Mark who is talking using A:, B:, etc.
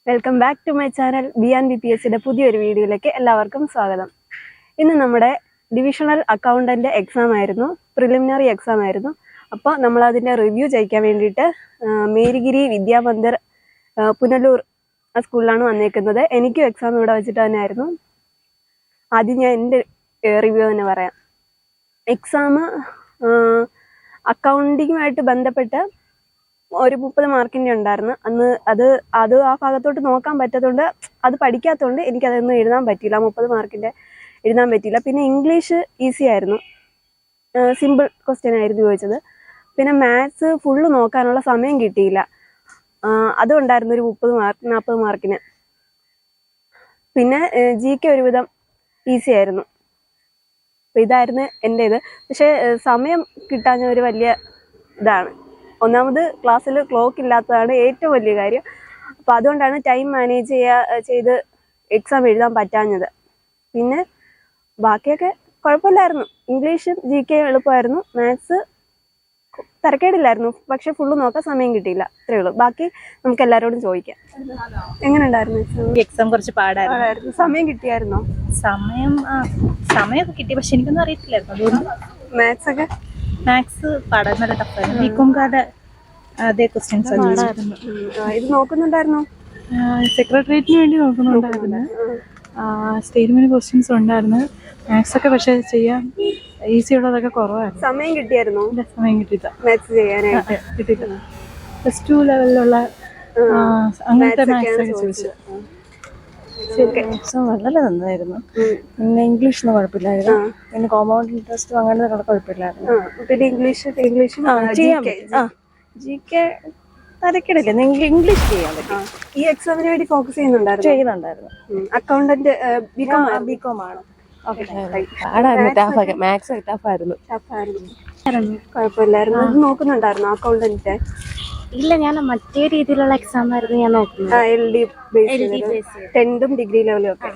A: Welcome back to my channel BNBPSCയുടെ പുതിയൊരു വീഡിയോയിലേക്ക് എല്ലാവർക്കും സ്വാഗതം. ഇന്ന് നമ്മുടെ ഡിവിഷണൽ അക്കൗണ്ടന്റ് എക്സാം ആയിരുന്നു, പ്രിലിമിനറി എക്സാം ആയിരുന്നു. അപ്പോൾ നമ്മൾ അതിൻ്റെ റിവ്യൂ ചെയ്യിക്കാൻ വേണ്ടിയിട്ട് മേരിഗിരി വിദ്യാമന്ദിർ പുനലൂർ ആ സ്കൂളിലാണ് വന്നേക്കുന്നത്. എനിക്കും എക്സാം ഇവിടെ വെച്ചിട്ട് തന്നെ ആയിരുന്നു. ആദ്യം ഞാൻ എൻ്റെ റിവ്യൂ തന്നെ പറയാം. എക്സാം അക്കൗണ്ടിങ്ങുമായിട്ട് ബന്ധപ്പെട്ട് ഒരു 30 മാർക്കിൻ്റെ ഉണ്ടായിരുന്നു. അന്ന് അത് ആ ഭാഗത്തോട്ട് നോക്കാൻ പറ്റാത്തതുകൊണ്ട്, അത് പഠിക്കാത്തതുകൊണ്ട് എനിക്കതൊന്നും എഴുതാൻ പറ്റിയില്ല. 30 മാർക്കിൻ്റെ എഴുതാൻ പറ്റിയില്ല. പിന്നെ ഇംഗ്ലീഷ് ഈസി ആയിരുന്നു, സിമ്പിൾ ക്വസ്റ്റ്യൻ ആയിരുന്നു ചോദിച്ചത്. പിന്നെ മാത്സ് ഫുള്ള് നോക്കാനുള്ള സമയം കിട്ടിയില്ല, അതുകൊണ്ടായിരുന്നു ഒരു 40 മാർക്കിന്. പിന്നെ GK ഒരുവിധം ഈസി ആയിരുന്നു. അപ്പം ഇതായിരുന്നു എൻ്റെ ഇത്. പക്ഷേ സമയം കിട്ടാൻ ഒരു വലിയ ഇതാണ്. ഒന്നാമത് ക്ലാസ്സിൽ ക്ലോക്ക് ഇല്ലാത്തതാണ് ഏറ്റവും വലിയ കാര്യം. അപ്പോൾ അതുകൊണ്ടാണ് ടൈം മാനേജ് ചെയ്ത് എക്സാം എഴുതാൻ പറ്റാഞ്ഞത്. പിന്നെ ബാക്കിയൊക്കെ കുഴപ്പമില്ലായിരുന്നു. ഇംഗ്ലീഷും GK എളുപ്പമായിരുന്നു. മാത്സ് തരക്കേടില്ലായിരുന്നു, പക്ഷെ ഫുള്ള് നോക്കാൻ സമയം കിട്ടിയില്ല. അത്രേ ഉള്ളൂ. ബാക്കി നമുക്ക് എല്ലാവരോടും ചോദിക്കാം. എങ്ങനെ ഉണ്ടായിരുന്നു
B: എക്സാം? കുറച്ച് പാടായിരുന്നു.
A: സമയം കിട്ടിയായിരുന്നോ?
B: സമയമൊക്കെ കിട്ടി, പക്ഷെ എനിക്കൊന്നും അറിയത്തില്ലായിരുന്നു. അതുകൊണ്ട് മാത്സ് പാടാൻ നല്ല ടഫായിരുന്നു. ബികോംകാരുടെ അതേ ക്വസ്റ്റ്യൻസ് പാടായിരുന്നു.
A: ഇത് നോക്കുന്നുണ്ടായിരുന്നോ?
C: സെക്രട്ടേറിയറ്റിന് വേണ്ടി നോക്കുന്നുണ്ടായിരുന്നു. സ്റ്റേറ്റ്മെന്റ് ക്വസ്റ്റ്യൻസ് ഉണ്ടായിരുന്നു. മാത്സ് ഒക്കെ പക്ഷെ ചെയ്യാൻ ഈസി ഉള്ളതൊക്കെ കുറവായിരുന്നു.
A: സമയം കിട്ടിയായിരുന്നോ?
C: സമയം കിട്ടിയില്ല
A: മാത്സ് ചെയ്യാനായിട്ട്.
C: കിട്ടിയില്ല. +2 ലെവലിലുള്ള അങ്ങനത്തെ മാത്സ് ഒക്കെ ചോദിച്ചു. വളരെ നന്നായിരുന്നു. പിന്നെ ഇംഗ്ലീഷൊന്നും കുഴപ്പമില്ലായിരുന്നു. പിന്നെ കോമ്പൗണ്ട് ഇൻട്രസ്റ്റും അങ്ങനെ കുഴപ്പമില്ലായിരുന്നു.
A: പിന്നെ ഇംഗ്ലീഷ്
C: ചെയ്യാൻ പറ്റും. GK തരക്കിടില്ല, ഇംഗ്ലീഷ് ചെയ്യാൻ പറ്റും.
A: ഈ എക്സാമിന് വേണ്ടി ഫോക്കസ് ചെയ്യുന്നുണ്ടായിരുന്നു. അക്കൗണ്ടന്റ്
C: ബികോം ആണ്. മാത്സ് ടഫായിരുന്നു.
A: കുഴപ്പമില്ലായിരുന്നു. ഇത് നോക്കുന്നുണ്ടായിരുന്നു അക്കൗണ്ടന്റിന്റെ?
B: ഇല്ല, ഞാൻ മറ്റേ രീതിയിലുള്ള എക്സാം ആയിരുന്നു ഞാൻ നോക്കുന്നത്.
A: LD ബേസ് 10th ഡിഗ്രി ലെവലും ഒക്കെ.